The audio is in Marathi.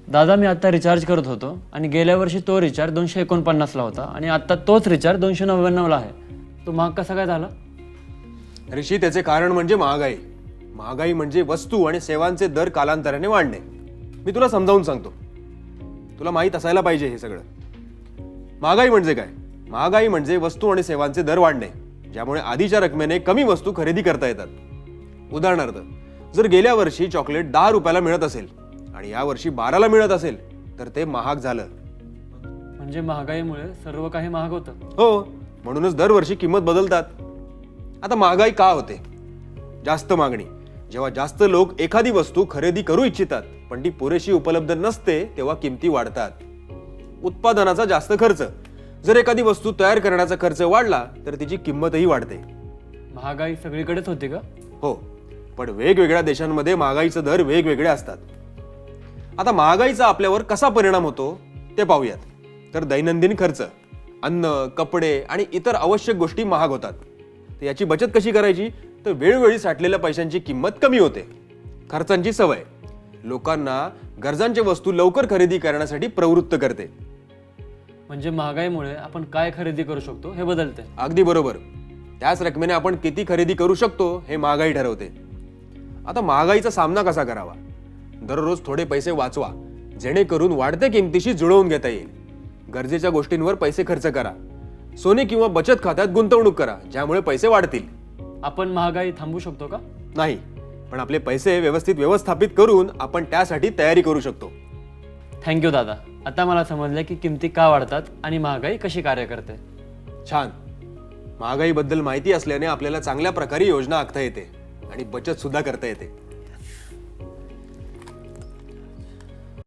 दादा मी आता रिचार्ज करत होतो आणि गेल्या वर्षी तो रिचार्ज 249ला होता आणि आता तोच रिचार्ज 299ला आहे. तो महाग कसा काय झाला? ऋषी, त्याचे कारण म्हणजे महागाई. महागाई म्हणजे वस्तू आणि सेवांचे दर कालांतराने वाढणे. मी तुला समजावून सांगतो, तुला माहीत असायला पाहिजे हे सगळं. महागाई म्हणजे काय? महागाई म्हणजे वस्तू आणि सेवांचे दर वाढणे, ज्यामुळे आधीच्या रकमेने कमी वस्तू खरेदी करता येतात. उदाहरणार्थ, जर गेल्या वर्षी चॉकलेट 10 रुपयाला मिळत असेल आणि या वर्षी 12ला मिळत असेल तर ते महाग झालं. म्हणजे महागाईमुळे सर्व काही महाग होतं. हो, म्हणूनच दरवर्षी किंमत बदलतात. आता महागाई का होते? जास्त मागणी. जेव्हा जास्त लोक एखादी वस्तू खरेदी करू इच्छितात पण ती पुरेशी उपलब्ध नसते तेव्हा किमती वाढतात. उत्पादनाचा जास्त खर्च. जर एखादी वस्तू तयार करण्याचा खर्च वाढला तर तिची किंमतही वाढते. महागाई सगळीकडेच होती का? हो, पण वेगवेगळ्या देशांमध्ये महागाईचे दर वेगवेगळे असतात. आता महागाईचा आपल्यावर कसा परिणाम होतो ते पाहूयात. तर दैनंदिन खर्च, अन्न, कपडे आणि इतर आवश्यक गोष्टी महाग होतात. तर याची बचत कशी करायची? तर वेळोवेळी साठलेल्या पैशांची किंमत कमी होते. खर्चांची सवय लोकांना गरजांच्या वस्तू लवकर खरेदी करण्यासाठी प्रवृत्त करते. म्हणजे महागाईमुळे आपण काय खरेदी करू शकतो हे बदलते. अगदी बरोबर. त्याच रकमेने आपण किती खरेदी करू शकतो हे महागाई ठरवते. आता महागाईचा सामना कसा करावा? दररोज थोडे पैसे वाचवा, जेणेकरून वाढत्या किमतीशी जुळवून घेता येईल. गरजेच्या गोष्टींवर पैसे खर्च करा. सोने किंवा बचत खात्यात गुंतवणूक करा, ज्यामुळे पैसे वाढतील. आपण महागाई थांबवू शकतो का? नाही, पण आपले पैसे व्यवस्थित व्यवस्थापित करून आपण त्यासाठी तयारी करू शकतो. थँक्यू दादा. आता मला समजलं की किमती का वाढतात आणि महागाई कशी कार्य करते. छान. महागाईबद्दल माहिती असल्याने आपल्याला चांगल्या प्रकारे योजना आखता येते आणि बचत सुद्धा करता येते.